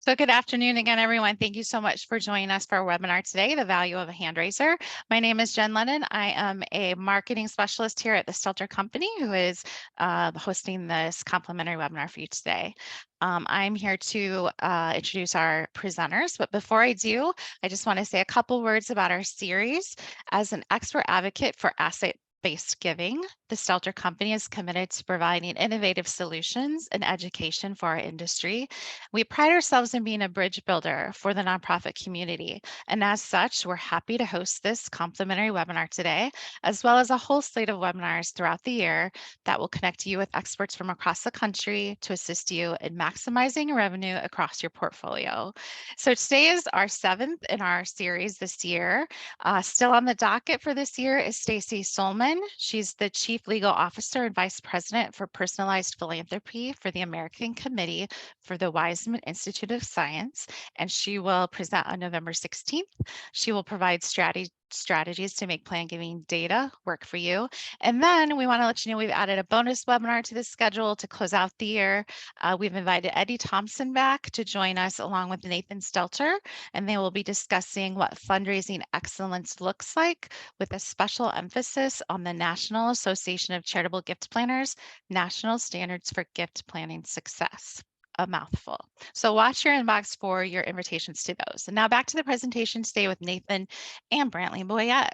So good afternoon again, everyone. Thank you so much for joining us for our webinar today, The Value of a Hand Raiser. My name is Jen Lennon. I am a marketing specialist here at the Stelter Company who is hosting this complimentary webinar for you today. I'm here to introduce our presenters, but before I do, I just want to say a couple words about our series. As an expert advocate for asset-based giving, the Stelter Company is committed to providing innovative solutions and education for our industry. We pride ourselves in being a bridge builder for the nonprofit community, and as such, we're happy to host this complimentary webinar today, as well as a whole slate of webinars throughout the year that will connect you with experts from across the country to assist you in maximizing revenue across your portfolio. So today is our seventh in our series this year. Still on the docket for this year is Stacy Solman. She's the Chief Legal Officer and Vice President for Personalized Philanthropy for the American Committee for the Weizmann Institute of Science, and she will present on November 16th. She will provide strategies to make plan giving data work for you. And then we want to let you know we've added a bonus webinar to the schedule to close out the year. We've invited Eddie Thompson back to join us along with Nathan Stelter, and they will be discussing what fundraising excellence looks like with a special emphasis on the National Association of Charitable Gift Planners, National Standards for Gift Planning Success. A mouthful. So watch your inbox for your invitations to those. And now back to the presentation today with Nathan and Brantley Boyett.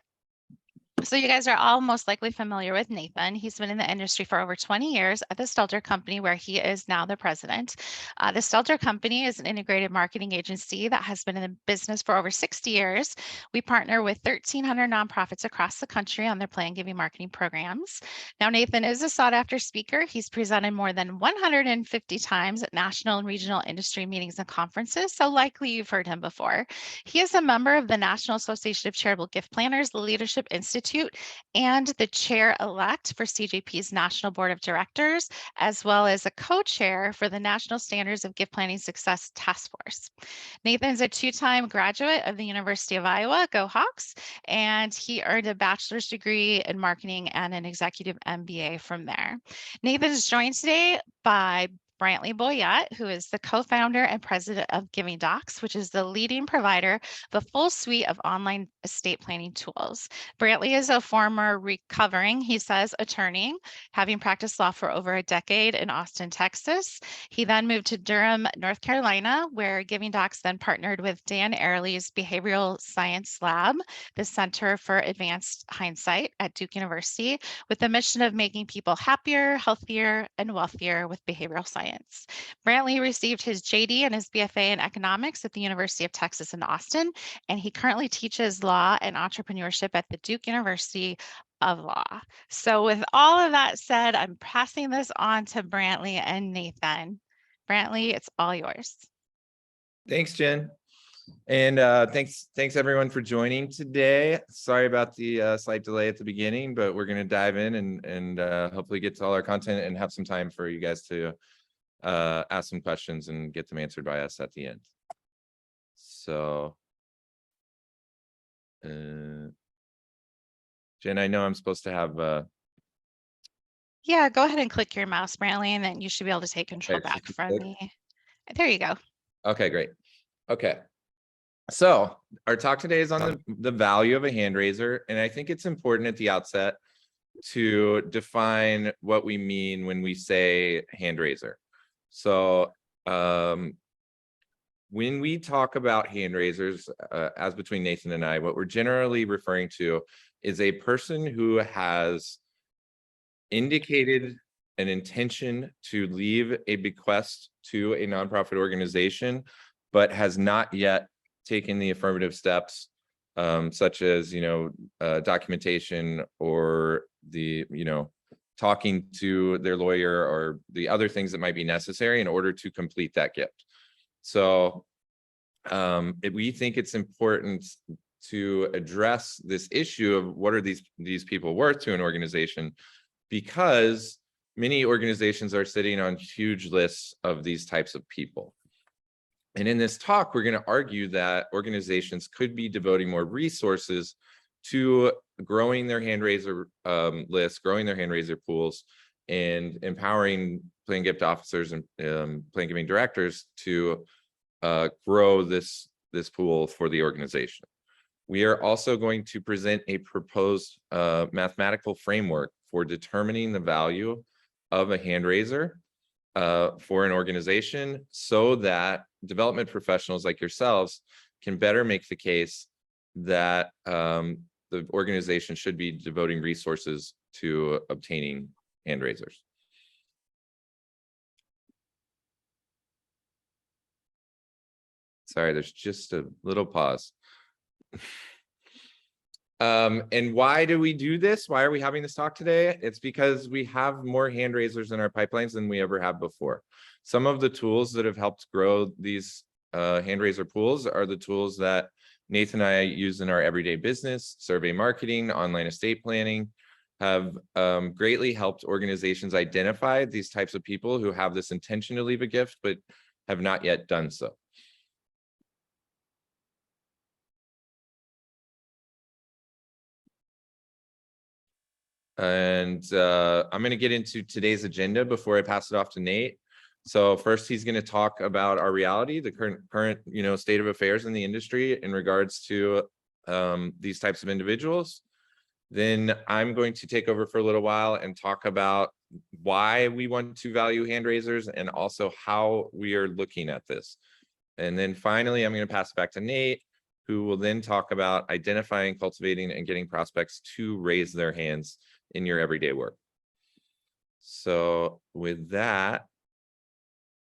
So you guys are all most likely familiar with Nathan. He's been in the industry for over 20 years at the Stelter Company, where he is now the president. The Stelter Company is an integrated marketing agency that has been in the business for over 60 years. We partner with 1,300 nonprofits across the country on their plan giving marketing programs. Now, Nathan is a sought after speaker. He's presented more than 150 times at national and regional industry meetings and conferences, so likely you've heard him before. He is a member of the National Association of Charitable Gift Planners, the Leadership Institute, and the chair-elect for CJP's National Board of Directors, as well as a co-chair for the National Standards of Gift Planning Success Task Force. Nathan's a two-time graduate of the University of Iowa, go Hawks, and he earned a bachelor's degree in marketing and an executive MBA from there. Nathan is joined today by Brantley Boyett, who is the co-founder and president of Giving Docs, which is the leading provider of a full suite of online estate planning tools. Brantley is a former recovering, he says, attorney, having practiced law for over a decade in Austin, Texas. He then moved to Durham, North Carolina, where Giving Docs then partnered with Dan Ariely's Behavioral Science Lab, the Center for Advanced Hindsight at Duke University, with the mission of making people happier, healthier, and wealthier with behavioral science. Brantley received his JD and his BFA in economics at the University of Texas in Austin, and he currently teaches law and entrepreneurship at the Duke University of Law. So with all of that said, I'm passing this on to Brantley and Nathan. Brantley, it's all yours. Thanks, Jen. And thanks everyone for joining today. Sorry about the slight delay at the beginning, but we're going to dive in and hopefully get to all our content and have some time for you guys to ask some questions and get them answered by us at the end. So, Jen, I know I'm supposed to have Yeah, go ahead and click your mouse, Brantley, and then you should be able to take control back from me. There you go. Okay, great. Okay. So our talk today is on the value of a hand raiser, and I think it's important at the outset to define what we mean when we say hand raiser. So when we talk about hand raisers, as between Nathan and I, what we're generally referring to is a person who has indicated an intention to leave a bequest to a nonprofit organization, but has not yet taken the affirmative steps, such as, documentation or the, talking to their lawyer or the other things that might be necessary in order to complete that gift. So we think it's important to address this issue of what are these people worth to an organization, because many organizations are sitting on huge lists of these types of people. And in this talk, we're going to argue that organizations could be devoting more resources to growing their hand raiser list, growing their hand raiser pools, and empowering plan gift officers and plan giving directors to grow this pool for the organization. We are also going to present a proposed mathematical framework for determining the value of a hand raiser for an organization, so that development professionals like yourselves can better make the case that the organization should be devoting resources to obtaining hand raisers. Sorry, there's just a little pause. And why do we do this? Why are we having this talk today? It's because we have more hand raisers in our pipelines than we ever have before. Some of the tools that have helped grow these hand raiser pools are the tools that Nathan and I use in our everyday business. Survey marketing, online estate planning have greatly helped organizations identify these types of people who have this intention to leave a gift, but have not yet done so. And I'm going to get into today's agenda before I pass it off to Nate. So first, he's going to talk about our reality, the current state of affairs in the industry in regards to these types of individuals. Then I'm going to take over for a little while and talk about why we want to value hand raisers and also how we are looking at this. And then finally, I'm going to pass it back to Nate, who will then talk about identifying, cultivating, and getting prospects to raise their hands in your everyday work. So with that,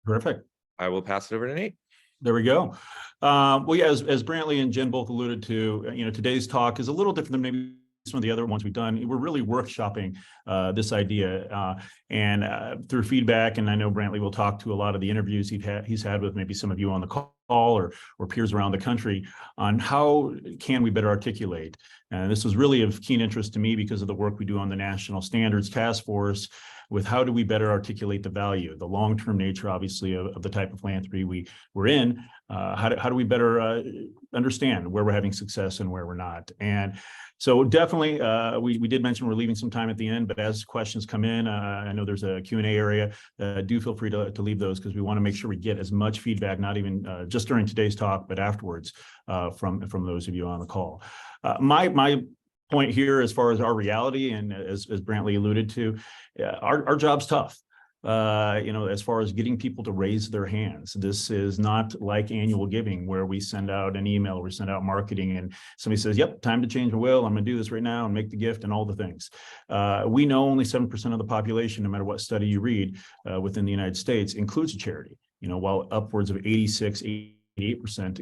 perfect. I will pass it over to Nate. There we go. Well, yeah, as Brantley and Jen both alluded to, today's talk is a little different than maybe some of the other ones we've done. We're really workshopping this idea and through feedback. And I know Brantley will talk to a lot of the interviews he's had with maybe some of you on the call or peers around the country on how can we better articulate. And this was really of keen interest to me because of the work we do on the National Standards Task Force with how do we better articulate the value, the long-term nature, obviously, of the type of philanthropy we're in. How do we better understand where we're having success and where we're not? And so definitely, we did mention we're leaving some time at the end, but as questions come in, I know there's a Q&A area. Do feel free to leave those because we want to make sure we get as much feedback, not even just during today's talk, but afterwards from those of you on the call. My point here, as far as our reality, and as Brantley alluded to, our job's tough. As far as getting people to raise their hands, this is not like annual giving where we send out an email, we send out marketing and somebody says, yep, time to change my will. I'm going to do this right now and make the gift and all the things. We know only 7% of the population, no matter what study you read within the United States, includes a charity, while upwards of 88%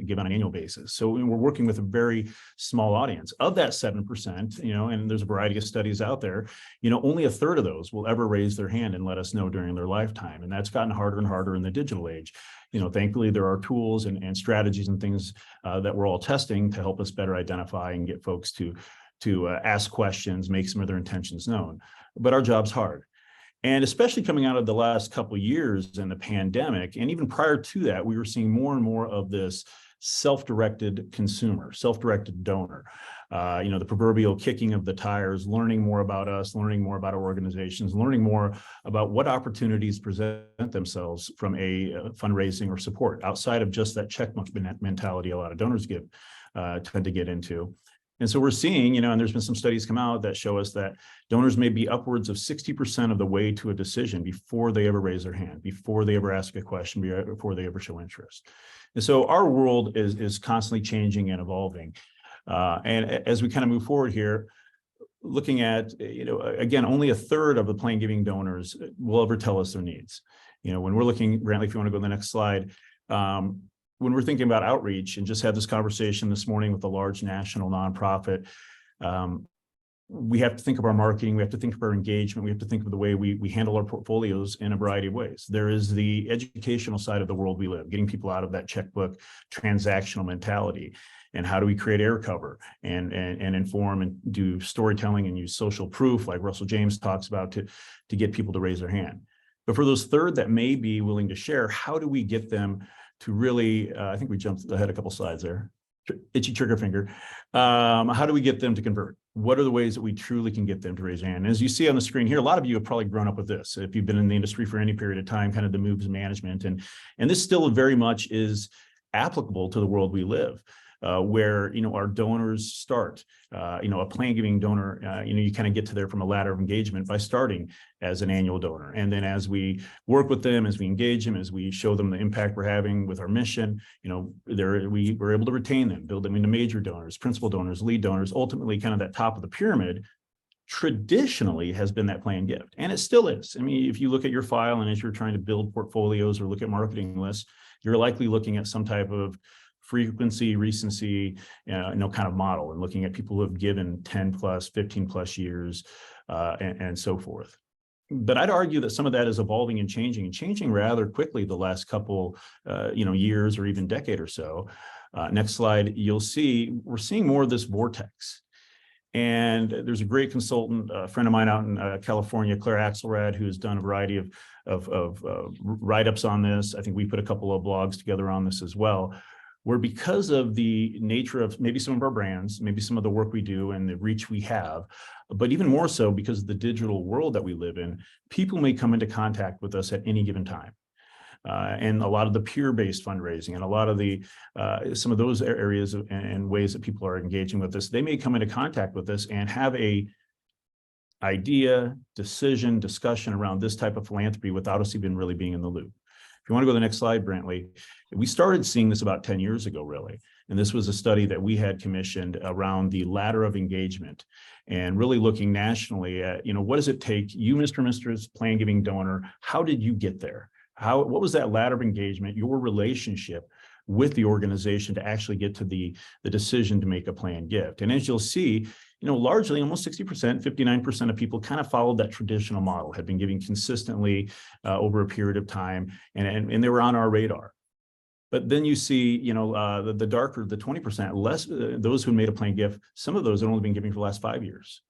give on an annual basis. So we're working with a very small audience. Of that 7%, and there's a variety of studies out there, only a third of those will ever raise their hand and let us know during their lifetime. And that's gotten harder and harder in the digital age. Thankfully, there are tools and strategies and things that we're all testing to help us better identify and get folks to ask questions, make some of their intentions known. But our job's hard. And especially coming out of the last couple of years in the pandemic, and even prior to that, we were seeing more and more of this self-directed consumer, self-directed donor, the proverbial kicking of the tires, learning more about us, learning more about our organizations, learning more about what opportunities present themselves from a fundraising or support outside of just that checkbook mentality a lot of donors tend to get into. And so we're seeing, and there's been some studies come out that show us that donors may be upwards of 60% of the way to a decision before they ever raise their hand, before they ever ask a question, before they ever show interest. And so our world is constantly changing and evolving. And as we kind of move forward here, looking at, again, only a third of the plain giving donors will ever tell us their needs. When we're looking, Brantley, if you want to go to the next slide, when we're thinking about outreach, and just had this conversation this morning with a large national nonprofit, we have to think of our marketing, we have to think of our engagement, we have to think of the way we handle our portfolios in a variety of ways. There is the educational side of the world we live, getting people out of that checkbook transactional mentality. And how do we create air cover and inform and do storytelling and use social proof like Russell James talks about to get people to raise their hand. But for those third that may be willing to share, how do we get them to really, I think we jumped ahead a couple slides there, itchy trigger finger. How do we get them to convert? What are the ways that we truly can get them to raise their hand? As you see on the screen here, a lot of you have probably grown up with this. If you've been in the industry for any period of time, kind of the moves management. And this still very much is applicable to the world we live, where, our donors start. A plan giving donor, you kind of get to there from a ladder of engagement by starting as an annual donor. And then as we work with them, as we engage them, as we show them the impact we're having with our mission, we're able to retain them, build them into major donors, principal donors, lead donors, ultimately kind of that top of the pyramid traditionally has been that plan gift. And it still is. I mean, if you look at your file and as you're trying to build portfolios or look at marketing lists, you're likely looking at some type of frequency, recency, kind of model, and looking at people who have given 10 plus, 15 plus years, and so forth. But I'd argue that some of that is evolving and changing rather quickly the last couple, years or even decade or so. Next slide, you'll see we're seeing more of this vortex. And there's a great consultant, a friend of mine out in California, Claire Axelrad, who has done a variety of write-ups on this. I think we put a couple of blogs together on this as well, where because of the nature of maybe some of our brands, maybe some of the work we do and the reach we have, but even more so because of the digital world that we live in, people may come into contact with us at any given time. And a lot of the peer-based fundraising and a lot of the some of those areas and ways that people are engaging with us, they may come into contact with us and have a idea, decision, discussion around this type of philanthropy without us even really being in the loop. If you want to go to the next slide, Brantley, we started seeing this about 10 years ago, really. And this was a study that we had commissioned around the ladder of engagement and really looking nationally at, what does it take? You, Mr. and Mrs. Plan Giving donor, how did you get there? What was that ladder of engagement, your relationship with the organization to actually get to the decision to make a planned gift? And as you'll see, largely almost 60%, 59% of people kind of followed that traditional model, had been giving consistently over a period of time, and they were on our radar. But then you see, the darker, the 20% less, those who made a planned gift, some of those have only been giving for the last 5 years.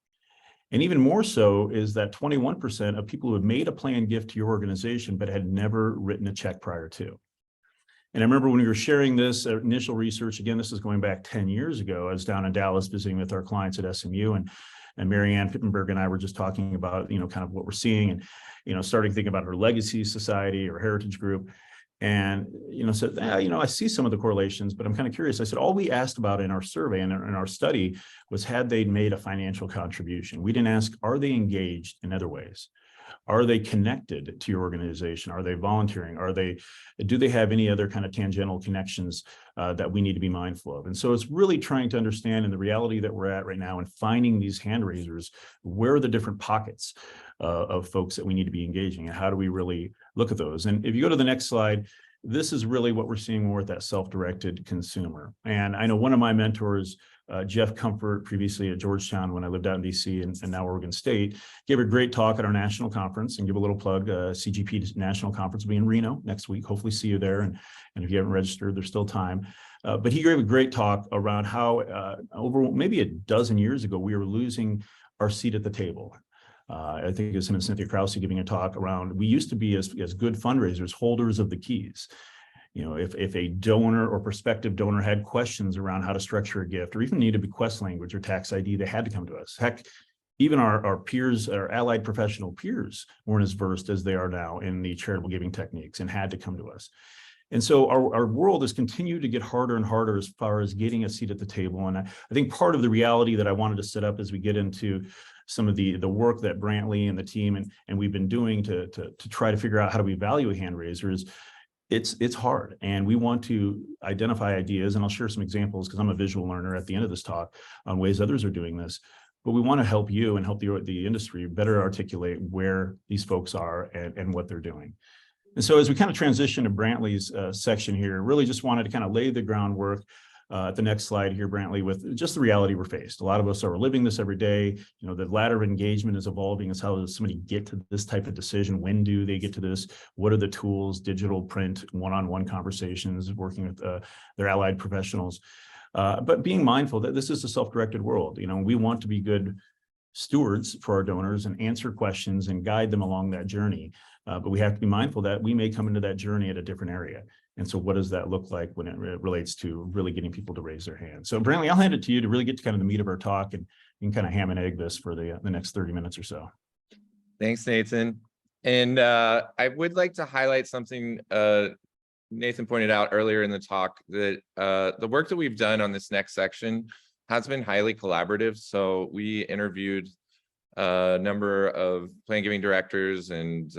And even more so is that 21% of people who have made a planned gift to your organization, but had never written a check prior to. And I remember when we were sharing this initial research, again, this is going back 10 years ago, I was down in Dallas visiting with our clients at SMU, and Marianne Pittenberg and I were just talking about, kind of what we're seeing and, starting to think about her legacy society or heritage group. And, said, I see some of the correlations, but I'm kind of curious. I said, all we asked about in our survey and in our study was, had they made a financial contribution? We didn't ask, are they engaged in other ways? Are they connected to your organization? Are they volunteering? Do they have any other kind of tangential connections that we need to be mindful of? And so it's really trying to understand in the reality that we're at right now and finding these hand raisers, where are the different pockets of folks that we need to be engaging, and how do we really look at those? And if you go to the next slide, this is really what we're seeing more with that self-directed consumer. And I know one of my mentors, Jeff Comfort, previously at Georgetown when I lived out in DC and now Oregon State, gave a great talk at our national conference, and give a little plug, CGP National Conference will be in Reno next week. Hopefully see you there. And if you haven't registered, there's still time. But he gave a great talk around how over maybe a dozen years ago, we were losing our seat at the table. I think it was him and Cynthia Krause giving a talk around, we used to be as good fundraisers, holders of the keys. If a donor or prospective donor had questions around how to structure a gift, or even needed bequest language or tax ID, they had to come to us. Heck, even our peers, our allied professional peers, weren't as versed as they are now in the charitable giving techniques and had to come to us. And so our world has continued to get harder and harder as far as getting a seat at the table. And I think part of the reality that I wanted to set up as we get into some of the work that Brantley and the team and we've been doing to try to figure out how do we value a hand raiser is, it's hard, and we want to identify ideas, and I'll share some examples because I'm a visual learner at the end of this talk on ways others are doing this, but we want to help you and help the industry better articulate where these folks are and what they're doing. And so as we kind of transition to Brantley's section here, really just wanted to kind of lay the groundwork at the next slide here, Brantley, with just the reality we're faced. A lot of us are living this every day. The ladder of engagement is evolving. Is how does somebody get to this type of decision? When do they get to this? What are the tools, digital, print, one-on-one conversations, working with their allied professionals? But being mindful that this is a self-directed world. We want to be good stewards for our donors and answer questions and guide them along that journey. But we have to be mindful that we may come into that journey at a different area. And so what does that look like when it relates to really getting people to raise their hands? So Brantley, I'll hand it to you to really get to kind of the meat of our talk, and you can kind of ham and egg this for the next 30 minutes or so. Thanks, Nathan. And I would like to highlight something Nathan pointed out earlier in the talk that the work that we've done on this next section has been highly collaborative. So we interviewed a number of plan giving directors and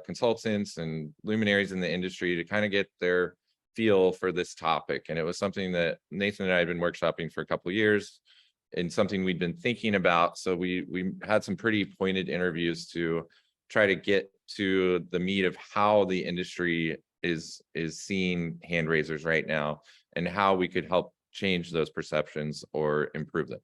consultants and luminaries in the industry to kind of get their feel for this topic. And it was something that Nathan and I had been workshopping for a couple of years and something we'd been thinking about. So we had some pretty pointed interviews to try to get to the meat of how the industry is seeing hand raisers right now and how we could help change those perceptions or improve them.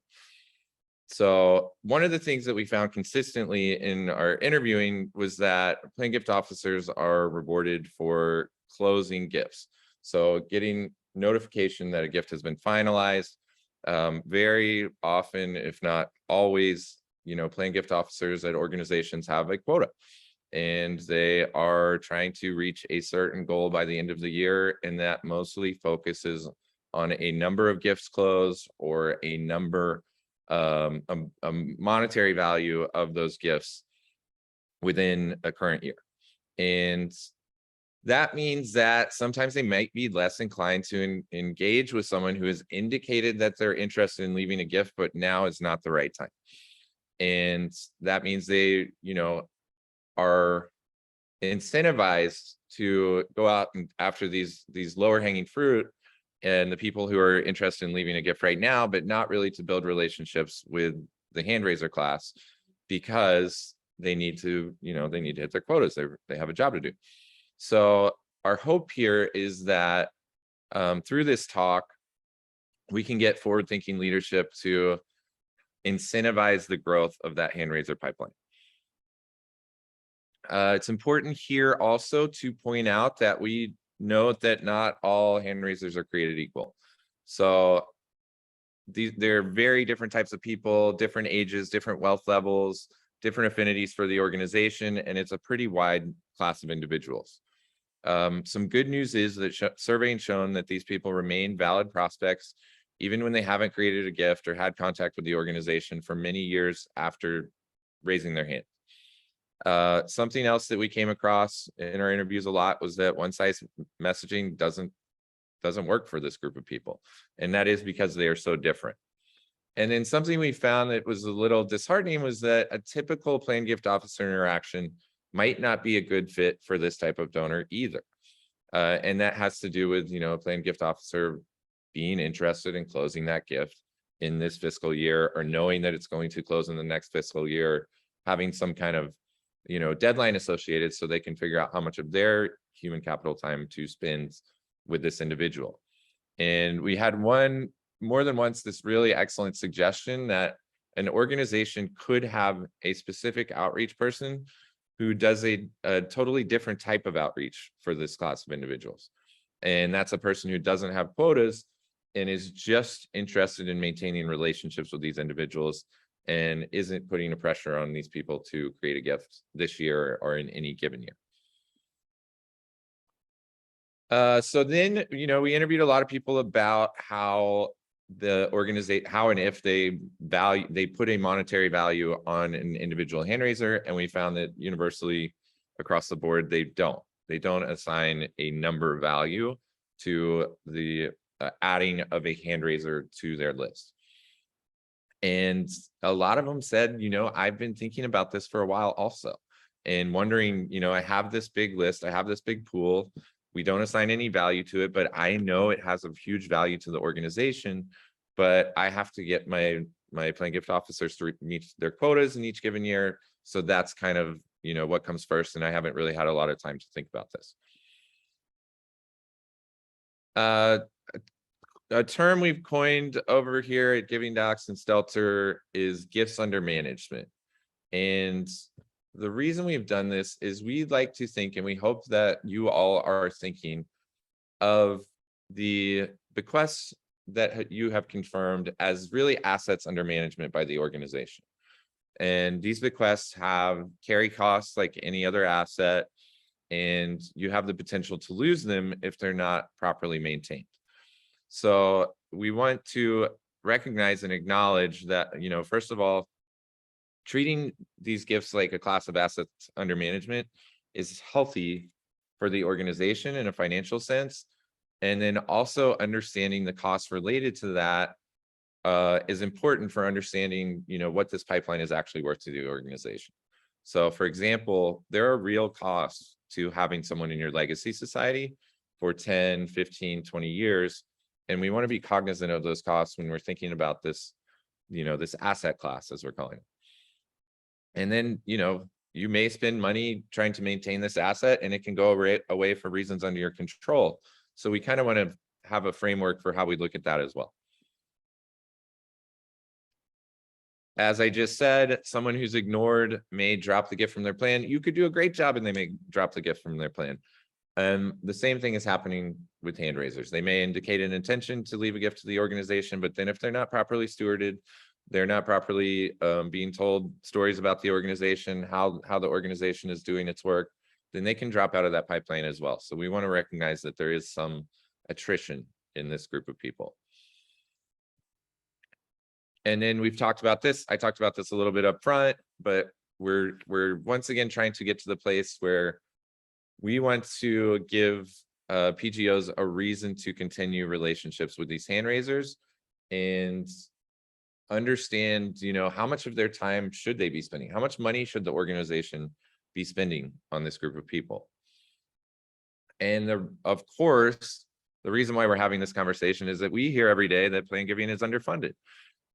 So one of the things that we found consistently in our interviewing was that plan gift officers are rewarded for closing gifts. So getting notification that a gift has been finalized, very often, if not always, plan gift officers at organizations have a quota and they are trying to reach a certain goal by the end of the year. And that mostly focuses on a number of gifts closed or a number a monetary value of those gifts within a current year. And that means that sometimes they might be less inclined to engage with someone who has indicated that they're interested in leaving a gift, but now is not the right time. And that means they, are incentivized to go out and after these lower hanging fruit and the people who are interested in leaving a gift right now, but not really to build relationships with the hand raiser class because they need to, they need to hit their quotas. They have a job to do. So our hope here is that through this talk, we can get forward-thinking leadership to incentivize the growth of that hand raiser pipeline. It's important here also to point out that we note that not all hand raisers are created equal. So they're very different types of people, different ages, different wealth levels, different affinities for the organization, and it's a pretty wide class of individuals. Some good news is that surveying shown that these people remain valid prospects even when they haven't created a gift or had contact with the organization for many years after raising their hand. Something else that we came across in our interviews a lot was that one-size messaging doesn't work for this group of people, and that is because they are so different. And then something we found that was a little disheartening was that a typical plan gift officer interaction might not be a good fit for this type of donor either. And that has to do with, a plan gift officer being interested in closing that gift in this fiscal year or knowing that it's going to close in the next fiscal year, having some kind of, deadline associated so they can figure out how much of their human capital time to spend with this individual. And we had more than once this really excellent suggestion that an organization could have a specific outreach person who does a totally different type of outreach for this class of individuals. And that's a person who doesn't have quotas and is just interested in maintaining relationships with these individuals and isn't putting a pressure on these people to create a gift this year or in any given year. So then, we interviewed a lot of people about how the organization, how and if they put a monetary value on an individual hand raiser, and we found that universally across the board, they don't assign a number value to the adding of a hand raiser to their list. And a lot of them said, I've been thinking about this for a while also, and wondering, I have this big list, I have this big pool. We don't assign any value to it, but I know it has a huge value to the organization, but I have to get my plan gift officers to meet their quotas in each given year. So that's kind of, what comes first. And I haven't really had a lot of time to think about this. A term we've coined over here at Giving Docs and Stelter is gifts under management. And the reason we've done this is we'd like to think, and we hope that you all are thinking of the bequests that you have confirmed as really assets under management by the organization. And these bequests have carry costs like any other asset, and you have the potential to lose them if they're not properly maintained. So we want to recognize and acknowledge that, first of all, treating these gifts like a class of assets under management is healthy for the organization in a financial sense. And then also understanding the costs related to that is important for understanding, what this pipeline is actually worth to the organization. So for example, there are real costs to having someone in your legacy society for 10, 15, 20 years. And we want to be cognizant of those costs when we're thinking about this, this asset class, as we're calling it. And then, you may spend money trying to maintain this asset and it can go away for reasons under your control. So we kind of want to have a framework for how we look at that as well. As I just said, someone who's ignored may drop the gift from their plan. You could do a great job and they may drop the gift from their plan. The same thing is happening with hand raisers. They may indicate an intention to leave a gift to the organization, but then if they're not properly stewarded, they're not properly being told stories about the organization, how the organization is doing its work, then they can drop out of that pipeline as well. So we want to recognize that there is some attrition in this group of people. And then we've talked about this. I talked about this a little bit up front, but we're once again trying to get to the place where we want to give PGOs a reason to continue relationships with these hand raisers and understand, how much of their time should they be spending? How much money should the organization be spending on this group of people? And of course, the reason why we're having this conversation is that we hear every day that plan giving is underfunded.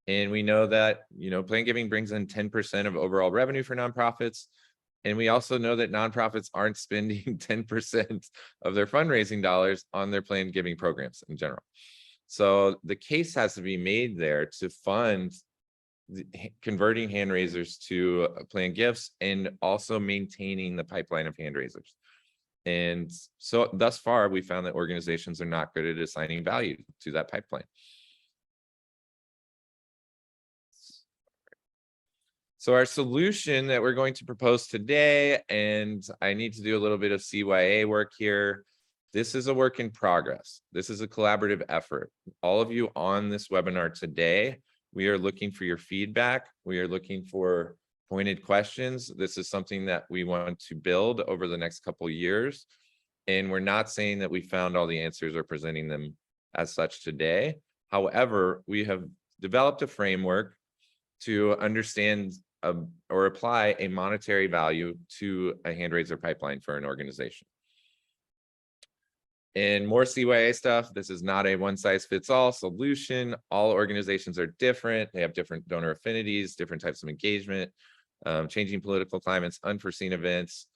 And we know that, plan giving brings in 10% of overall revenue for nonprofits. And we also know that nonprofits aren't spending 10% of their fundraising dollars on their plan giving programs in general. So the case has to be made there to fund converting hand raisers to plan gifts and also maintaining the pipeline of hand raisers. And so thus far, we found that organizations are not good at assigning value to that pipeline. So our solution that we're going to propose today, and I need to do a little bit of CYA work here. This is a work in progress. This is a collaborative effort. All of you on this webinar today, we are looking for your feedback. We are looking for pointed questions. This is something that we want to build over the next couple of years. And we're not saying that we found all the answers or presenting them as such today. However, we have developed a framework to understand or apply a monetary value to a hand raiser pipeline for an organization. And more CYA stuff, this is not a one-size-fits-all solution. All organizations are different. They have different donor affinities, different types of engagement, changing political climates, unforeseen events.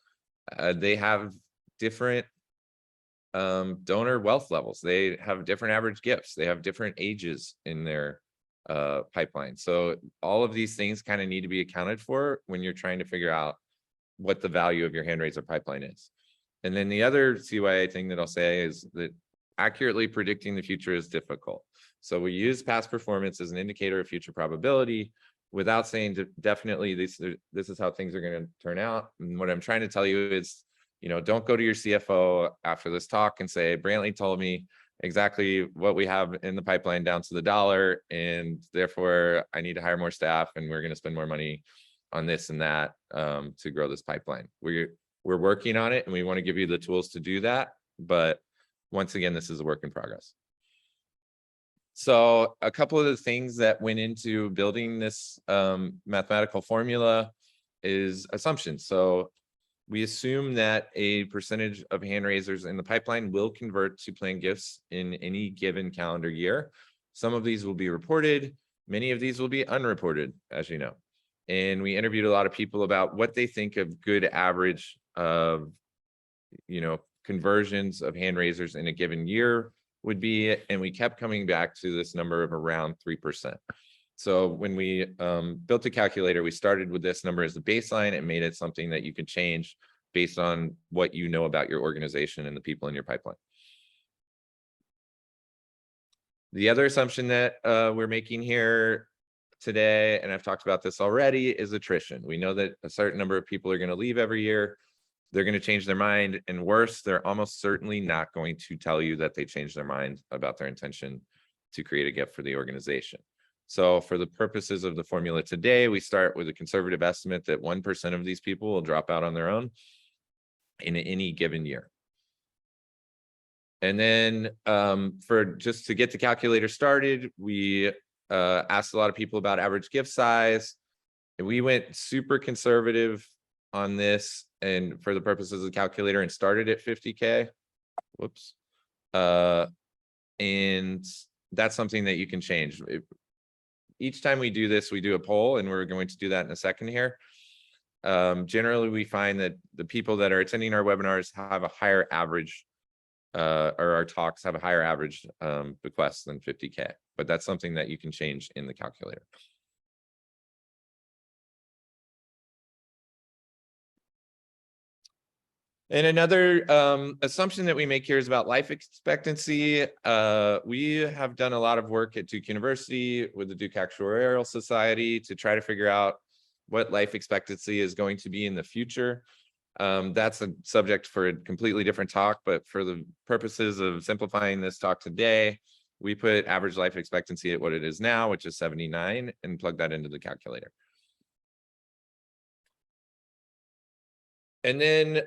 They have different donor wealth levels. They have different average gifts. They have different ages in their pipeline. So all of these things kind of need to be accounted for when you're trying to figure out what the value of your hand raiser pipeline is. And then the other CYA thing that I'll say is that accurately predicting the future is difficult. So we use past performance as an indicator of future probability without saying definitely this is how things are going to turn out. And what I'm trying to tell you is, don't go to your CFO after this talk and say, Brantley told me exactly what we have in the pipeline down to the dollar, and therefore I need to hire more staff and we're going to spend more money on this and that to grow this pipeline. We're working on it and we want to give you the tools to do that. But once again, this is a work in progress. So a couple of the things that went into building this mathematical formula is assumptions. So we assume that a percentage of hand raisers in the pipeline will convert to plan gifts in any given calendar year. Some of these will be reported. Many of these will be unreported, as you know. And we interviewed a lot of people about what they think of good average of, conversions of hand raisers in a given year would be. And we kept coming back to this number of around 3%. So when we built a calculator, we started with this number as the baseline and made it something that you could change based on what you know about your organization and the people in your pipeline. The other assumption that we're making here today, and I've talked about this already, is attrition. We know that a certain number of people are going to leave every year. They're going to change their mind, and worse, they're almost certainly not going to tell you that they changed their mind about their intention to create a gift for the organization. So for the purposes of the formula today, we start with a conservative estimate that 1% of these people will drop out on their own in any given year. And then for just to get the calculator started, we asked a lot of people about average gift size. And we went super conservative on this and for the purposes of the calculator and started at 50K. Whoops. And that's something that you can change. Each time we do this, we do a poll, and we're going to do that in a second here. Generally, we find that the people that are attending our webinars have a higher average, or our talks have a higher average bequest than 50K, but that's something that you can change in the calculator. And another assumption that we make here is about life expectancy. We have done a lot of work at Duke University with the Duke Actuarial Society to try to figure out what life expectancy is going to be in the future. That's a subject for a completely different talk, but for the purposes of simplifying this talk today, we put average life expectancy at what it is now, which is 79, and plug that into the calculator. And then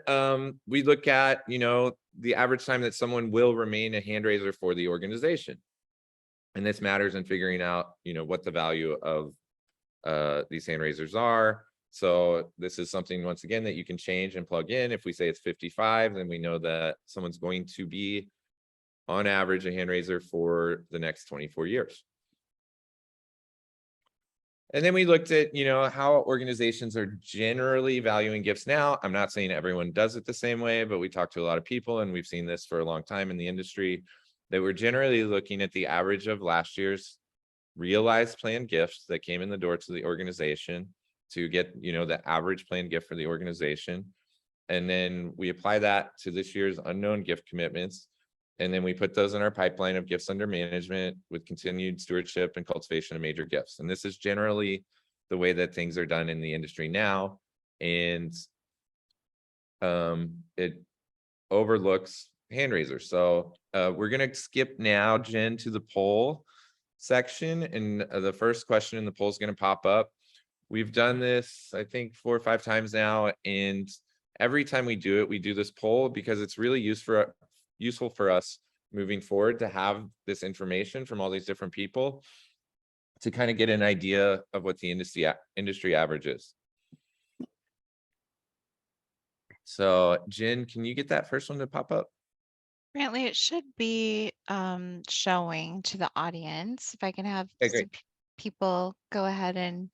we look at, the average time that someone will remain a hand raiser for the organization. And this matters in figuring out, what the value of these hand raisers are. So this is something, once again, that you can change and plug in. If we say it's 55, then we know that someone's going to be, on average, a hand raiser for the next 24 years. And then we looked at, how organizations are generally valuing gifts now. I'm not saying everyone does it the same way, but we talked to a lot of people, and we've seen this for a long time in the industry, that we're generally looking at the average of last year's realized planned gifts that came in the door to the organization to get, the average planned gift for the organization. And then we apply that to this year's unknown gift commitments. And then we put those in our pipeline of gifts under management with continued stewardship and cultivation of major gifts. And this is generally the way that things are done in the industry now. And it overlooks hand raisers. So we're going to skip now, Jen, to the poll section. And the first question in the poll is going to pop up. We've done this, I think, 4 or 5 times now. And every time we do it, we do this poll because it's really useful for us moving forward to have this information from all these different people to kind of get an idea of what the industry average is. So Jen, can you get that first one to pop up? Brantley, it should be showing to the audience. If I can have some people go ahead and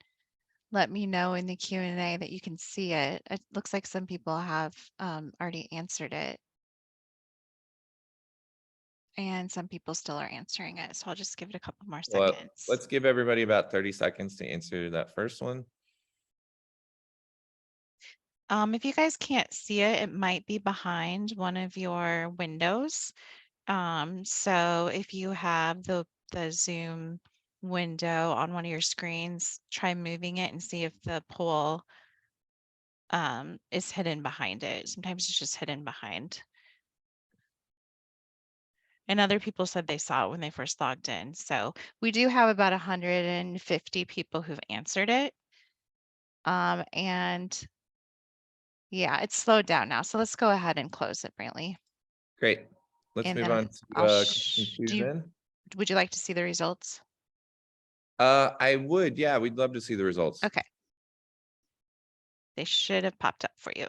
let me know in the Q&A that you can see it. It looks like some people have already answered it. And some people still are answering it. So I'll just give it a couple more seconds. Well, let's give everybody about 30 seconds to answer that first one. If you guys can't see it, it might be behind one of your windows. So if you have the Zoom window on one of your screens, try moving it and see if the poll is hidden behind it. Sometimes it's just hidden behind. And other people said they saw it when they first logged in. So we do have about 150 people who've answered it. And yeah, it's slowed down now. So let's go ahead and close it, Brantley. Great. Let's And move then on to question 2 then. Would you like to see the results? I would, yeah, we'd love to see the results. Okay. They should have popped up for you.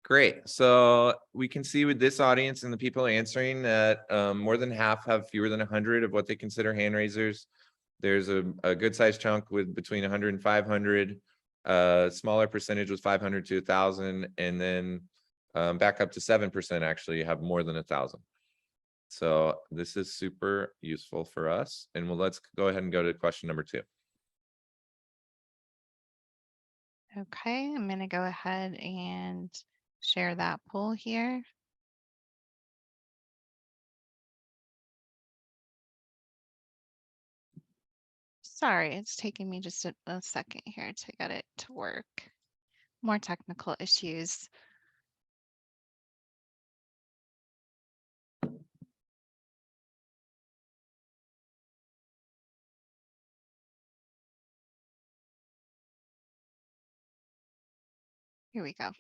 Great. So we can see with this audience and the people answering that more than half have fewer than 100 of what they consider hand raisers. There's a good sized chunk with between 100 and 500. Smaller percentage was 500 to 1,000, and then back up to 7% actually have more than 1,000. So this is super useful for us. And let's go ahead and go to question number 2. Okay, I'm going to go ahead and share that poll here. Sorry, it's taking me just a second here to get it to work. More technical issues. Here we go.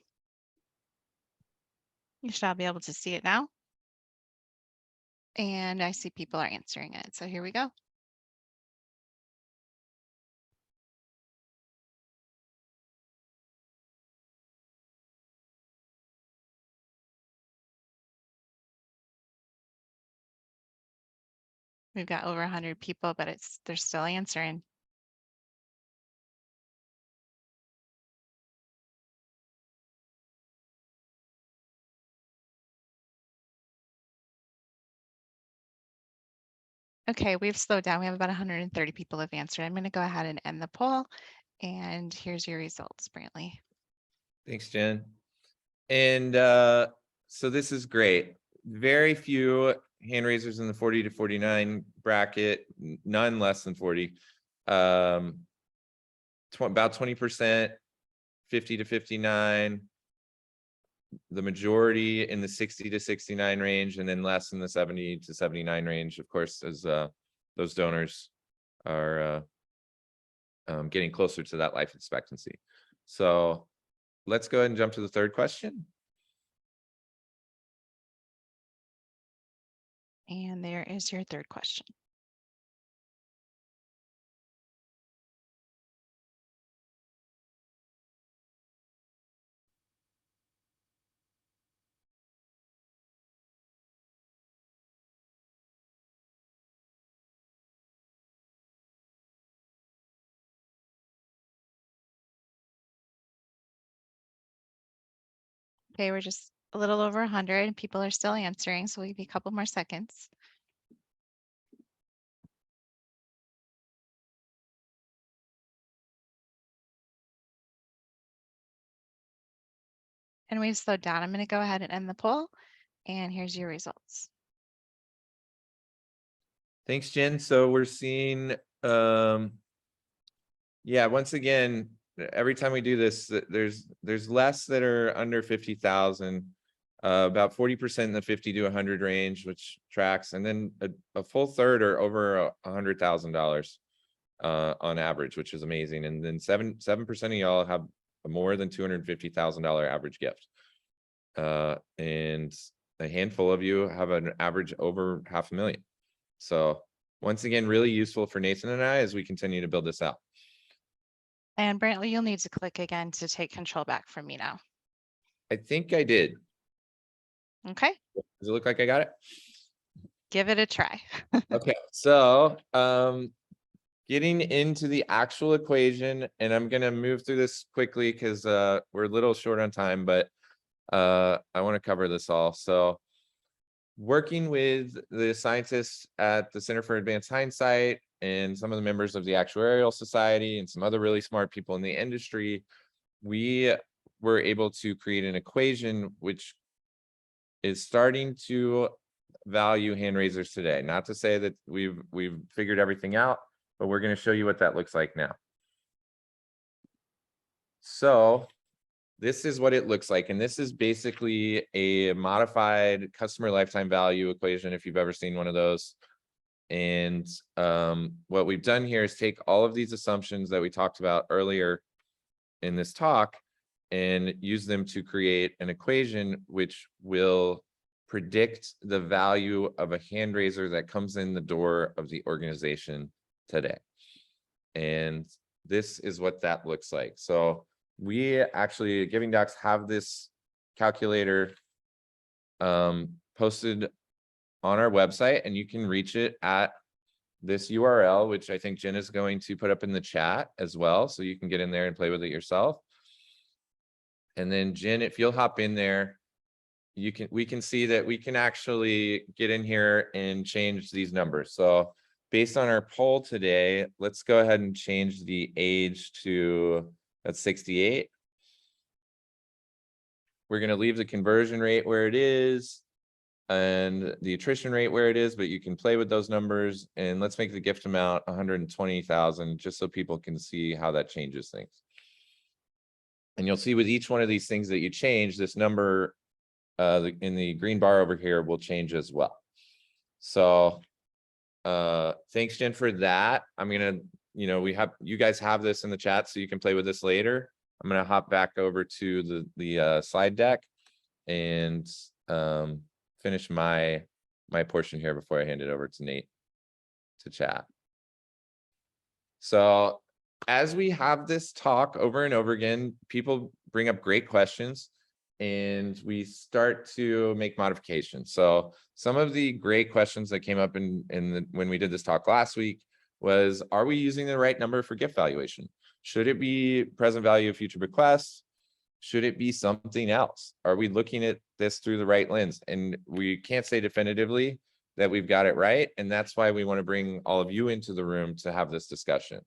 You should all be able to see it now. And I see people are answering it. So here we go. We've got over 100 people, but they're still answering. Okay, we've slowed down. We have about 130 people have answered. I'm going to go ahead and end the poll. And here's your results, Brantley. Thanks, Jen. And so this is great. Very few hand raisers in the 40 to 49 bracket, none less than 40. About 20%, 50 to 59. The majority in the 60 to 69 range, and then less in the 70 to 79 range, of course, as those donors are getting closer to that life expectancy. So let's go ahead and jump to the third question. And there is your third question. Okay, we're just a little over 100 and people are still answering, so we'll give you a couple more seconds. And we've slowed down. I'm going to go ahead and end the poll. And here's your results. Thanks, Jen. So we're seeing, yeah, once again, every time we do this, there's less that are under 50,000, about 40% in the 50 to 100 range, which tracks, and then a full third are over $100,000 on average, which is amazing. And then 7% of y'all have a more than $250,000 average gift, and a handful of you have an average over $500,000. So once again, really useful for Nathan and I as we continue to build this out. And Brantley, you'll need to click again to take control back from me now. I think I did. Okay. Does it look like I got it? Give it a try. Okay, so getting into the actual equation, and I'm gonna move through this quickly because we're a little short on time, but I want to cover this all. So working with the scientists at the Center for Advanced Hindsight and some of the members of the Actuarial Society and some other really smart people in the industry, we were able to create an equation which is starting to value hand raisers today. Not to say that we've figured everything out, but we're going to show you what that looks like now. So this is what it looks like. And this is basically a modified customer lifetime value equation, if you've ever seen one of those. And what we've done here is take all of these assumptions that we talked about earlier in this talk and use them to create an equation which will predict the value of a hand raiser that comes in the door of the organization today. And this is what that looks like. So we actually, Giving Docs, have this calculator posted on our website, and you can reach it at this URL, which I think Jen is going to put up in the chat as well, so you can get in there and play with it yourself. And then Jen, if you'll hop in there, we can see that we can actually get in here and change these numbers. So based on our poll today, let's go ahead and change the age to, that's 68. We're going to leave the conversion rate where it is and the attrition rate where it is, but you can play with those numbers. And let's make the gift amount 120,000, just so people can see how that changes things. And you'll see with each one of these things that you change, this number in the green bar over here will change as well. So thanks, Jen, for that. I'm gonna, you guys have this in the chat, so you can play with this later. I'm gonna hop back over to the slide deck, and finish my portion here before I hand it over to Nate to chat. So as we have this talk over and over again, people bring up great questions and we start to make modifications. So some of the great questions that came up when we did this talk last week was, are we using the right number for gift valuation? Should it be present value of future bequests? Should it be something else? Are we looking at this through the right lens? And we can't say definitively that we've got it right. And that's why we want to bring all of you into the room to have this discussion.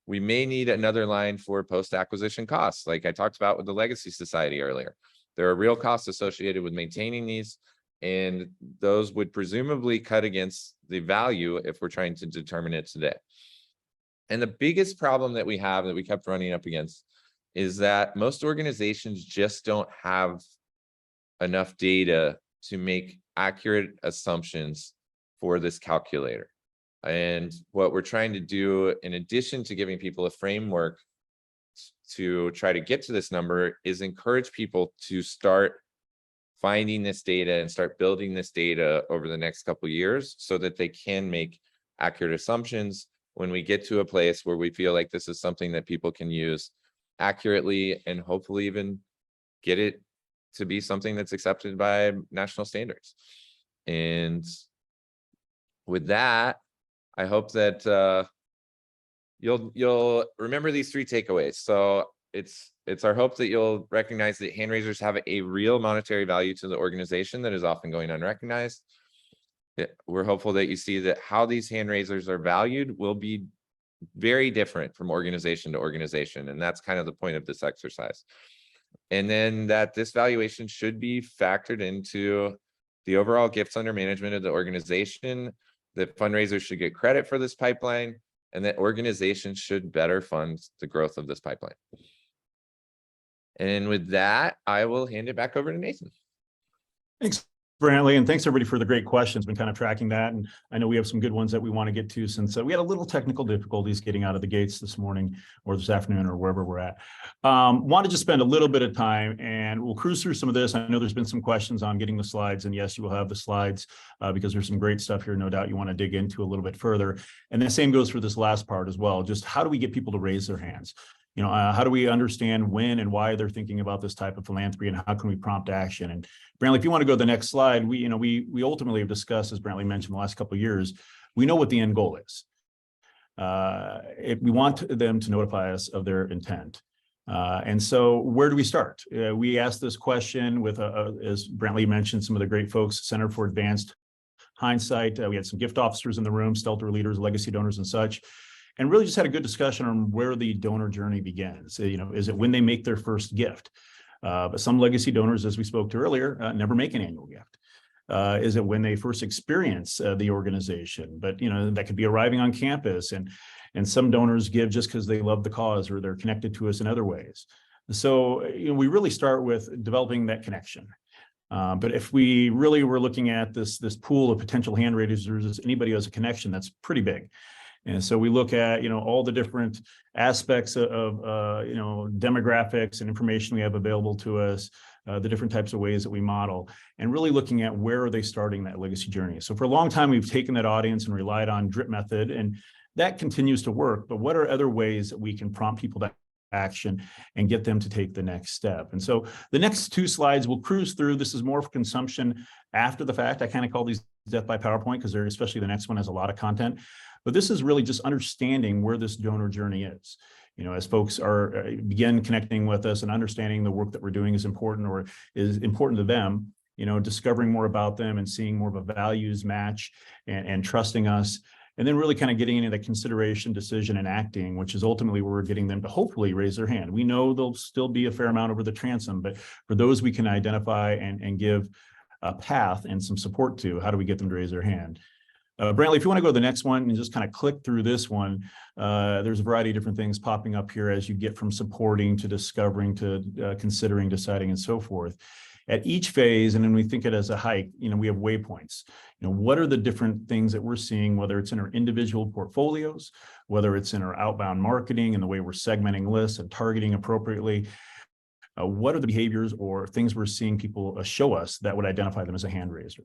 We may need another line for post-acquisition costs, like I talked about with the Legacy Society earlier. There are real costs associated with maintaining these, and those would presumably cut against the value if we're trying to determine it today. And the biggest problem that we have that we kept running up against is that most organizations just don't have enough data to make accurate assumptions for this calculator. And what we're trying to do, in addition to giving people a framework to try to get to this number, is encourage people to start finding this data and start building this data over the next couple of years so that they can make accurate assumptions when we get to a place where we feel like this is something that people can use accurately and hopefully even get it to be something that's accepted by national standards. And with that, I hope that you'll remember these 3 takeaways. So it's our hope that you'll recognize that hand raisers have a real monetary value to the organization that is often going unrecognized. We're hopeful that you see that how these hand raisers are valued will be very different from organization to organization. And that's kind of the point of this exercise. And then that this valuation should be factored into the overall gifts under management of the organization, that fundraisers should get credit for this pipeline, and that organizations should better fund the growth of this pipeline. And with that, I will hand it back over to Nathan. Thanks, Brantley, and thanks everybody for the great questions. Been kind of tracking that, and I know we have some good ones that we want to get to, since we had a little technical difficulties getting out of the gates this morning or this afternoon or wherever we're at. Wanted to spend a little bit of time, and we'll cruise through some of this. I know there's been some questions on getting the slides, and yes, you will have the slides because there's some great stuff here, no doubt you want to dig into a little bit further. And the same goes for this last part as well. Just how do we get people to raise their hands? You know, how do we understand when and why they're thinking about this type of philanthropy, and how can we prompt action? And Brantley, if you want to go to the next slide, we ultimately have discussed, as Brantley mentioned, the last couple of years, we know what the end goal is. If we want them to notify us of their intent. And so where do we start? We asked this question with, as Brantley mentioned, some of the great folks, Center for Advanced Hindsight. We had some gift officers in the room, Stelter leaders, legacy donors and such. And really just had a good discussion on where the donor journey begins. You know, is it when they make their first gift? But some legacy donors, as we spoke to earlier, never make an annual gift. Is it when they first experience the organization? But, you know, that could be arriving on campus, and some donors give just because they love the cause or they're connected to us in other ways. So, you know, we really start with developing that connection. But if we really were looking at this pool of potential hand raisers, anybody who has a connection, that's pretty big. And so we look at, you know, all the different aspects of you know, demographics and information we have available to us, the different types of ways that we model, and really looking at where are they starting that legacy journey. So for a long time, we've taken that audience and relied on drip method, and that continues to work. But what are other ways that we can prompt people to action and get them to take the next step? And so the next 2 slides we'll cruise through. This is more for consumption after the fact. I kind of call these death by PowerPoint because they're, especially the next one, has a lot of content. But this is really just understanding where this donor journey is. You know, as folks are begin connecting with us and understanding the work that we're doing is important, or is important to them, you know, discovering more about them and seeing more of a values match, and trusting us. And then really kind of getting into the consideration, decision, and acting, which is ultimately where we're getting them to hopefully raise their hand. We know there'll still be a fair amount over the transom, but for those we can identify and give a path and some support to, how do we get them to raise their hand? Brantley, if you want to go to the next one and just kind of click through this one, there's a variety of different things popping up here as you get from supporting to discovering to considering, deciding, and so forth. At each phase, and then we think it as a hike, you know, we have waypoints. You know, what are the different things that we're seeing, whether it's in our individual portfolios, whether it's in our outbound marketing and the way we're segmenting lists and targeting appropriately. what are the behaviors or things we're seeing people show us that would identify them as a hand raiser?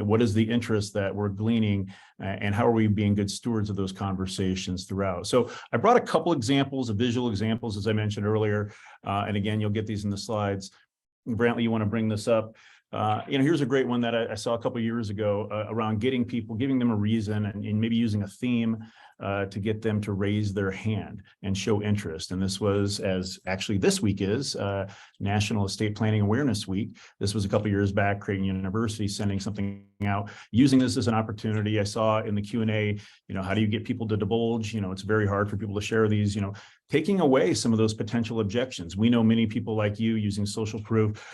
What is the interest that we're gleaning, and how are we being good stewards of those conversations throughout? So I brought a couple examples of visual examples, as I mentioned earlier, and again, you'll get these in the slides. Brantley, you want to bring this up? Here's a great one that I saw a couple of years ago around getting people, giving them a reason, and maybe using a theme to get them to raise their hand and show interest. And this was, as actually this week is National Estate Planning Awareness Week. This was a couple of years back, Creighton University sending something out, using this as an opportunity. I saw in the Q&A, how do you get people to divulge? It's very hard for people to share these, taking away some of those potential objections. We know many people like you using social proof,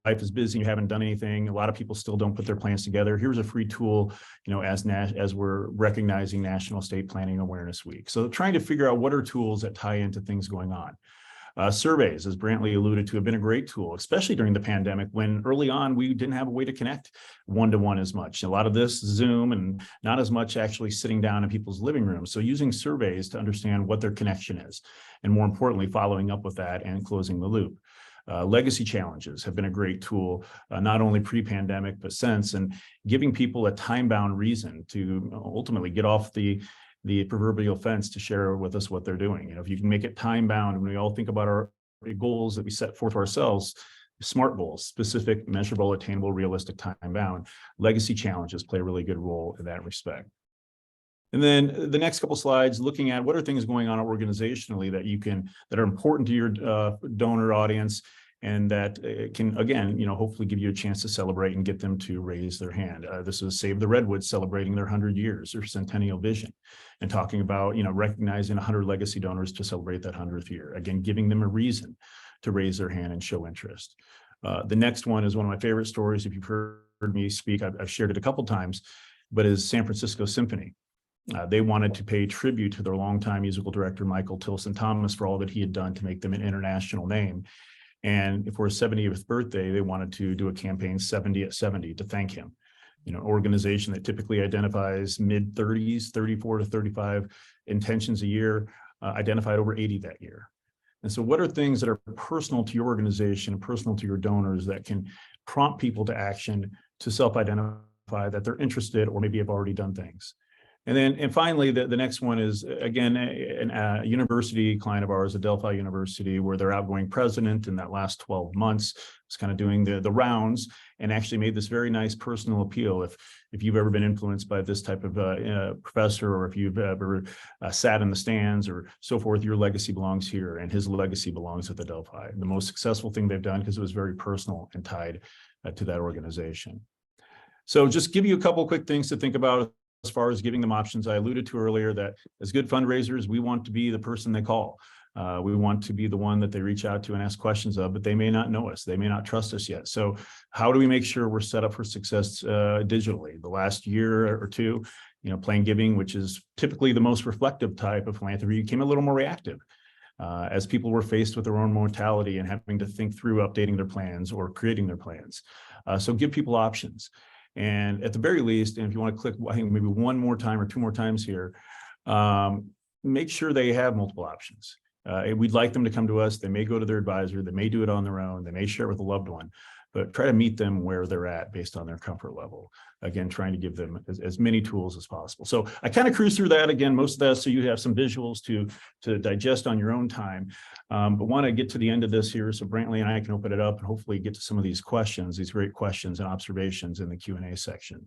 life is busy, you haven't done anything. A lot of people still don't put their plans together. Here's a free tool, as we're recognizing National Estate Planning Awareness Week. So trying to figure out what are tools that tie into things going on. Surveys, as Brantley alluded to, have been a great tool, especially during the pandemic, when early on we didn't have a way to connect one-to-one as much. A lot of this Zoom, and not as much actually sitting down in people's living rooms. So using surveys to understand what their connection is, and more importantly, following up with that and closing the loop. Legacy challenges have been a great tool, not only pre-pandemic, but since, and giving people a time-bound reason to ultimately get off the proverbial fence to share with us what they're doing. If you can make it time-bound, when we all think about our goals that we set forth for ourselves, SMART goals, specific, measurable, attainable, realistic, time-bound, legacy challenges play a really good role in that respect. And then the next couple slides, looking at what are things going on organizationally that are important to your donor audience, and that can, again, hopefully give you a chance to celebrate and get them to raise their hand. This is Save the Redwoods celebrating their 100 years, their centennial vision, and talking about, recognizing 100 legacy donors to celebrate that 100th year. Again, giving them a reason to raise their hand and show interest. The next one is one of my favorite stories. If you've heard me speak, I've shared it a couple times, but is San Francisco Symphony. They wanted to pay tribute to their longtime musical director, Michael Tilson Thomas, for all that he had done to make them an international name. And for his 70th birthday, they wanted to do a campaign 70 at 70 to thank him. An organization that typically identifies mid-30s, 34 to 35 intentions a year, identified over 80 that year. And so what are things that are personal to your organization, personal to your donors, that can prompt people to action, to self-identify that they're interested or maybe have already done things? And finally, the next one is, again, a university client of ours, Adelphi University, where their outgoing president in that last 12 months was kind of doing the rounds, and actually made this very nice personal appeal. If you've ever been influenced by this type of professor, or if you've ever sat in the stands or so forth, your legacy belongs here, and his legacy belongs at Adelphi. The most successful thing they've done, because it was very personal and tied to that organization. So just give you a couple of quick things to think about as far as giving them options. I alluded to earlier that as good fundraisers, we want to be the person they call. We want to be the one that they reach out to and ask questions of, but they may not know us. They may not trust us yet. So how do we make sure we're set up for success digitally? The last year or two, Plain Giving, which is typically the most reflective type of philanthropy, became a little more reactive as people were faced with their own mortality and having to think through updating their plans or creating their plans. So give people options. And at the very least, and if you want to click, I think maybe one more time or two more times here, make sure they have multiple options. We'd like them to come to us. They may go to their advisor. They may do it on their own. They may share it with a loved one, but try to meet them where they're at based on their comfort level. Again, trying to give them as many tools as possible. So I kind of cruise through that again, most of that, so you have some visuals to digest on your own time. But want to get to the end of this here, so Brantley and I can open it up and hopefully get to some of these questions, these great questions and observations in the Q&A section.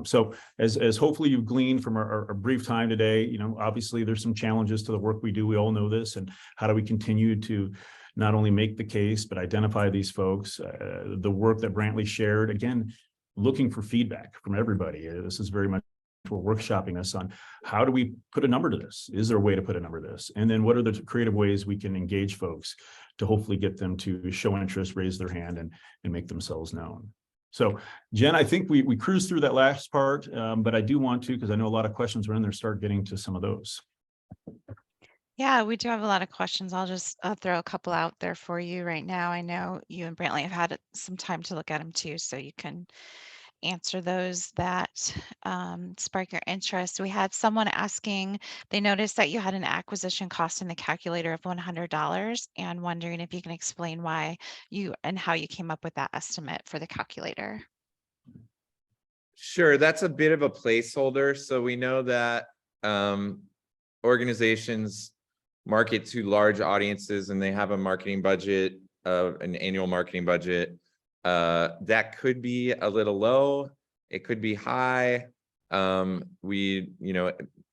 So as hopefully you've gleaned from our brief time today, obviously there's some challenges to the work we do. We all know this, and how do we continue to not only make the case, but identify these folks. The work that Brantley shared, again, looking for feedback from everybody. This is very much, we're workshopping us on how do we put a number to this? Is there a way to put a number to this? And then what are the creative ways we can engage folks to hopefully get them to show interest, raise their hand, and make themselves known? So Jen, I think we cruised through that last part, but I do want to, because I know a lot of questions were in there, start getting to some of those. Yeah, we do have a lot of questions. I'll just throw a couple out there for you right now. I know you and Brantley have had some time to look at them too, so you can answer those that spark your interest. We had someone asking, they noticed that you had an acquisition cost in the calculator of $100 and wondering if you can explain why you and how you came up with that estimate for the calculator. Sure, that's a bit of a placeholder. So we know that organizations market to large audiences and they have a marketing budget of an annual marketing budget. That could be a little low, it could be high. We,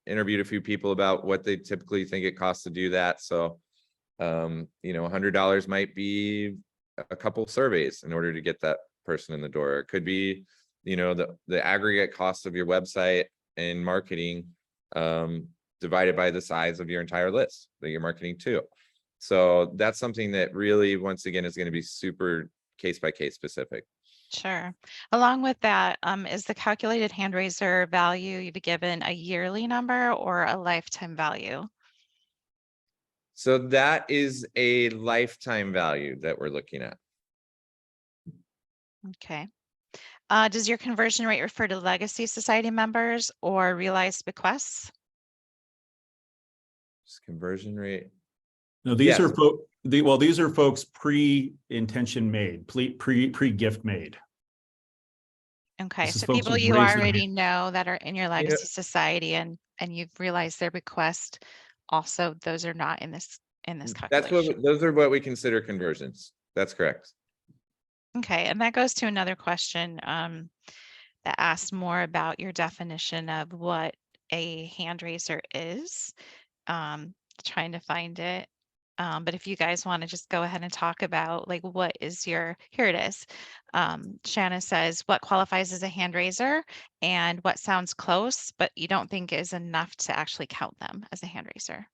interviewed a few people about what they typically think it costs to do that. So, $100 might be a couple surveys in order to get that person in the door. It could be, the aggregate cost of your website and marketing divided by the size of your entire list that you're marketing to. So that's something that really, once again, is going to be super case by case specific. Sure. Along with that, is the calculated hand raiser value you've given a yearly number or a lifetime value? So that is a lifetime value that we're looking at. Okay. Does your conversion rate refer to legacy society members or realized bequests? Just conversion rate. No, these Yes. are these are folks pre-intention made, pre-gift made. Okay, This is so folks people who've you raised their already hand. know that are in your legacy society and you've realized their bequest. Also, those are not in this That's calculation. those are what we consider conversions. That's correct. Okay, and that goes to another question that asked more about your definition of what a hand raiser is. Trying to find it. But if you guys want to just go ahead and talk about like what is here it is. Shanna says, what qualifies as a hand raiser and what sounds close, but you don't think is enough to actually count them as a hand raiser?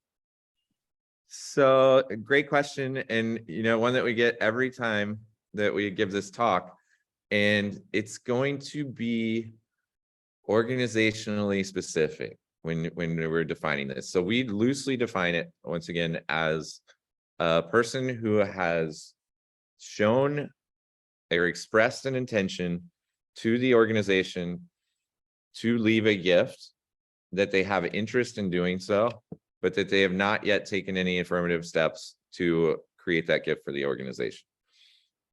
So great question. And one that we get every time that we give this talk, and it's going to be organizationally specific when we're defining this. So we loosely define it once again as a person who has shown or expressed an intention to the organization to leave a gift, that they have interest in doing so, but that they have not yet taken any affirmative steps to create that gift for the organization.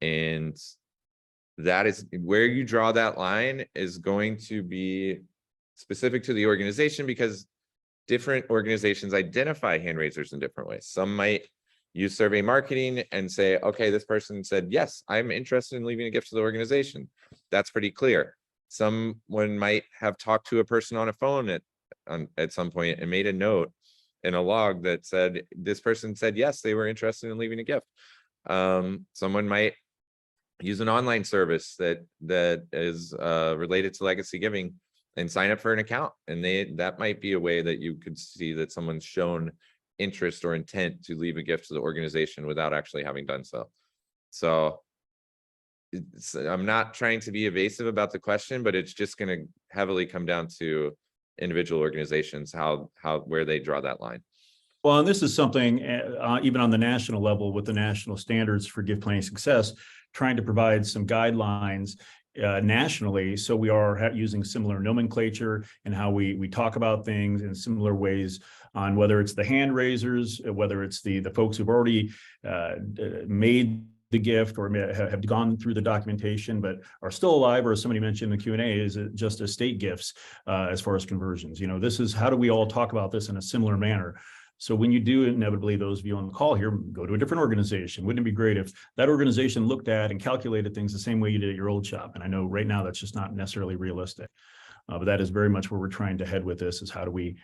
And that is where you draw that line is going to be specific to the organization, because different organizations identify hand raisers in different ways. Some might use survey marketing and say, okay, this person said, yes, I'm interested in leaving a gift to the organization. That's pretty clear. Someone might have talked to a person on a phone at some point and made a note in a log that said, this person said, yes, they were interested in leaving a gift. Someone might use an online service that is related to legacy giving and sign up for an account. And that might be a way that you could see that someone's shown interest or intent to leave a gift to the organization without actually having done so. So I'm not trying to be evasive about the question, but it's just going to heavily come down to individual organizations, where they draw that line. Well, and this is something even on the national level with the national standards for gift planning success, trying to provide some guidelines nationally. So we are using similar nomenclature and how we talk about things in similar ways on whether it's the hand raisers, whether it's the folks who've already made the gift or have gone through the documentation but are still alive, or as somebody mentioned in the Q&A, is it just estate gifts as far as conversions. This is how do we all talk about this in a similar manner. So when you do, inevitably, those of you on the call here, go to a different organization. Wouldn't it be great if that organization looked at and calculated things the same way you did at your old shop? And I know right now that's just not necessarily realistic, but that is very much where we're trying to head with this, is how do we,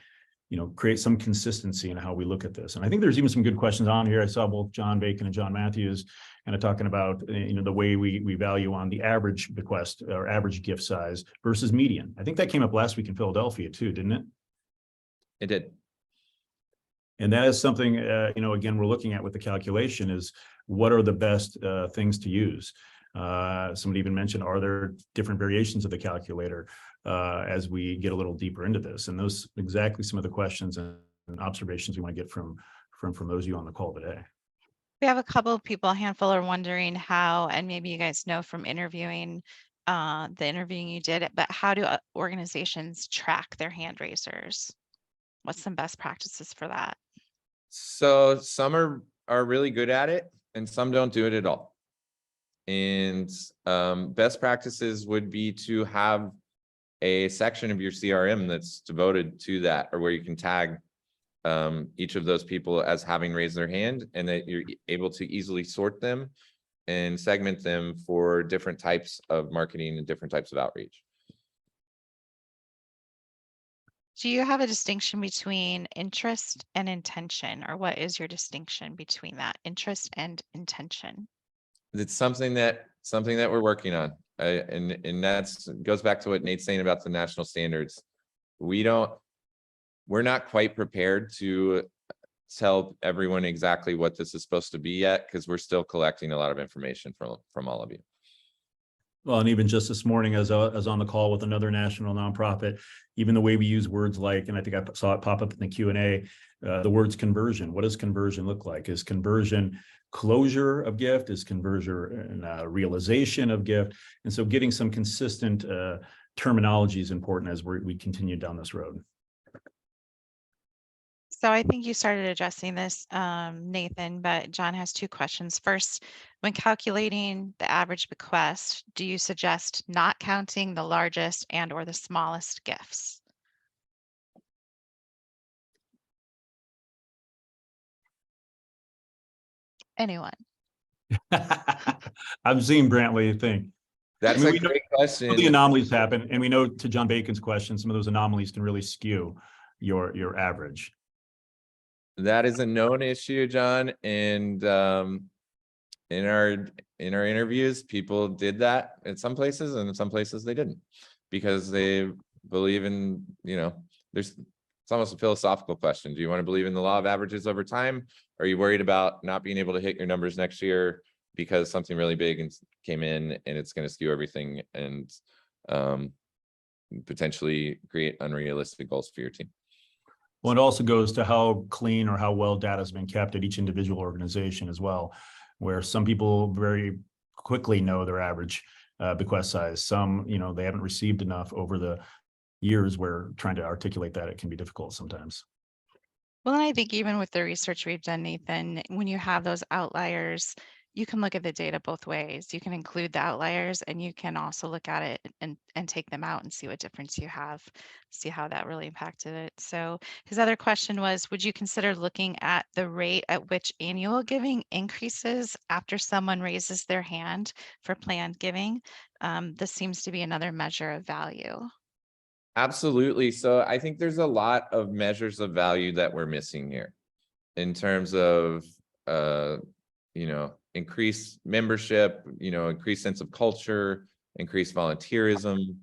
create some consistency in how we look at this. And I think there's even some good questions on here. I saw both John Bacon and John Matthews kind of talking about, the way we value on the average bequest or average gift size versus median. I think that came up last week in Philadelphia too, didn't it? It did. And that is something, again, we're looking at with the calculation is what are the best things to use? Somebody even mentioned, are there different variations of the calculator as we get a little deeper into this? And those exactly some of the questions and observations we want to get from those of you on the call today. We have a couple of people, a handful, are wondering how, and maybe you guys know from interviewing the interviewing you did, but how do organizations track their hand raisers? What's some best practices for that? So some are really good at it and some don't do it at all. And best practices would be to have a section of your CRM that's devoted to that, or where you can tag each of those people as having raised their hand, and that you're able to easily sort them and segment them for different types of marketing and different types of outreach. Do you have a distinction between interest and intention, or what is your distinction between that interest and intention? It's something that we're working on. And that's goes back to what Nate's saying about the national standards. We're not quite prepared to tell everyone exactly what this is supposed to be yet, because we're still collecting a lot of information from all of you. Well, and even just this morning, as I was on the call with another national nonprofit, even the way we use words like, and I think I saw it pop up in the Q&A, the words conversion. What does conversion look like? Is conversion closure of gift? Is conversion realization of gift? And so getting some consistent terminology is important as we continue down this road. So I think you started addressing this, Nathan, but John has two questions. First, when calculating the average bequest, do you suggest not counting the largest and or the smallest gifts? Anyone? I'm seeing Brantley think. That's I mean, a we know great question. the anomalies happen, and we know, to John Bacon's question, some of those anomalies can really skew your average. That is a known issue, John. And in our interviews, people did that at some places, and in some places they didn't, because they believe in, it's almost a philosophical question. Do you want to believe in the law of averages over time? Or are you worried about not being able to hit your numbers next year because something really big came in and it's going to skew everything and potentially create unrealistic goals for your team? Well, it also goes to how clean or how well data has been kept at each individual organization as well, where some people very quickly know their average bequest size. Some, they haven't received enough over the years, where trying to articulate that, it can be difficult sometimes. Well, and I think even with the research we've done, Nathan, when you have those outliers, you can look at the data both ways. You can include the outliers, and you can also look at it and take them out and see what difference you have, see how that really impacted it. So his other question was, would you consider looking at the rate at which annual giving increases after someone raises their hand for planned giving? This seems to be another measure of value. Absolutely. So I think there's a lot of measures of value that we're missing here in terms of, increased membership, increased sense of culture, increased volunteerism,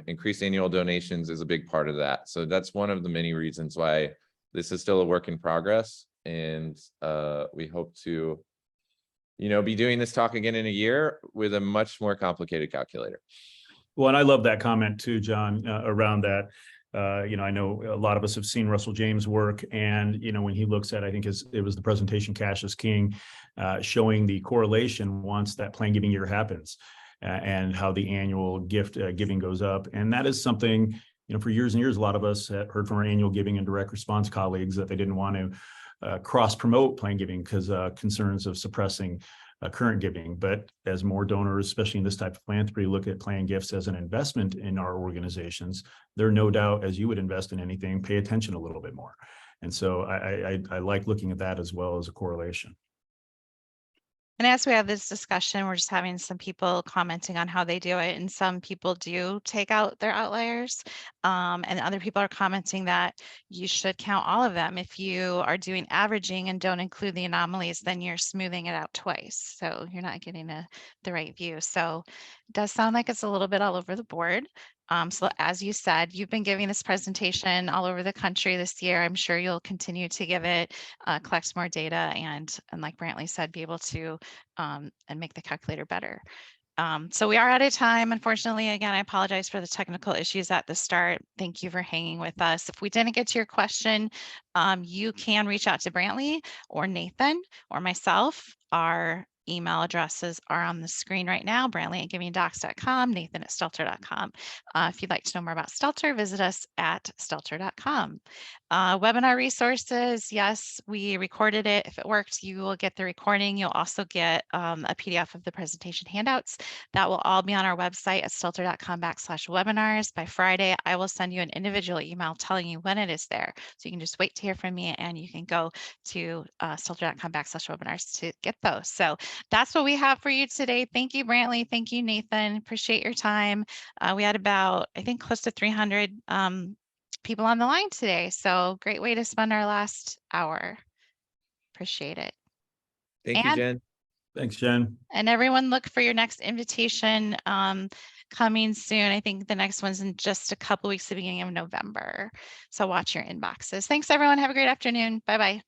increased annual donations is a big part of that. So that's one of the many reasons why this is still a work in progress. And we hope to, be doing this talk again in a year with a much more complicated calculator. Well, and I love that comment too, John, around that. I know a lot of us have seen Russell James' work, and when he looks at, I think it was the presentation Cash is King, showing the correlation once that planned giving year happens, and how the annual gift giving goes up. And that is something, for years and years, a lot of us have heard from our annual giving and direct response colleagues that they didn't want to cross promote planned giving because concerns of suppressing current giving. But as more donors, especially in this type of philanthropy, look at planned gifts as an investment in our organizations, there no doubt, as you would invest in anything, pay attention a little bit more. And so I like looking at that as well as a correlation. And as we have this discussion, we're just having some people commenting on how they do it, and some people do take out their outliers, and other people are commenting that you should count all of them. If you are doing averaging and don't include the anomalies, then you're smoothing it out twice, so you're not getting the right view. So it does sound like it's a little bit all over the board. So as you said, you've been giving this presentation all over the country this year. I'm sure you'll continue to give it, collect more data, and like Brantley said, be able to and make the calculator better. So we are out of time. Unfortunately, again, I apologize for the technical issues at the start. Thank you for hanging with us. If we didn't get to your question, you can reach out to Brantley or Nathan or myself. Our email addresses are on the screen right now, Brantley@givingdocs.com, Nathan@stelter.com. If you'd like to know more about Stelter, visit us at stelter.com. Webinar resources, yes, we recorded it. If it works, you will get the recording. You'll also get a PDF of the presentation handouts. That will all be on our website at stelter.com/webinars. By Friday, I will send you an individual email telling you when it is there. So you can just wait to hear from me, and you can go to stelter.com/webinars to get those. So that's what we have for you today. Thank you, Brantley. Thank you, Nathan. Appreciate your time. We had about, I think, close to 300 people on the line today. So great way to spend our last hour. Appreciate it. Thank you, And- Jen. Thanks, Jen. And everyone look for your next invitation coming soon. I think the next one's in just a couple weeks, the beginning of November. So watch your inboxes. Thanks, everyone. Have a great afternoon. Bye-bye.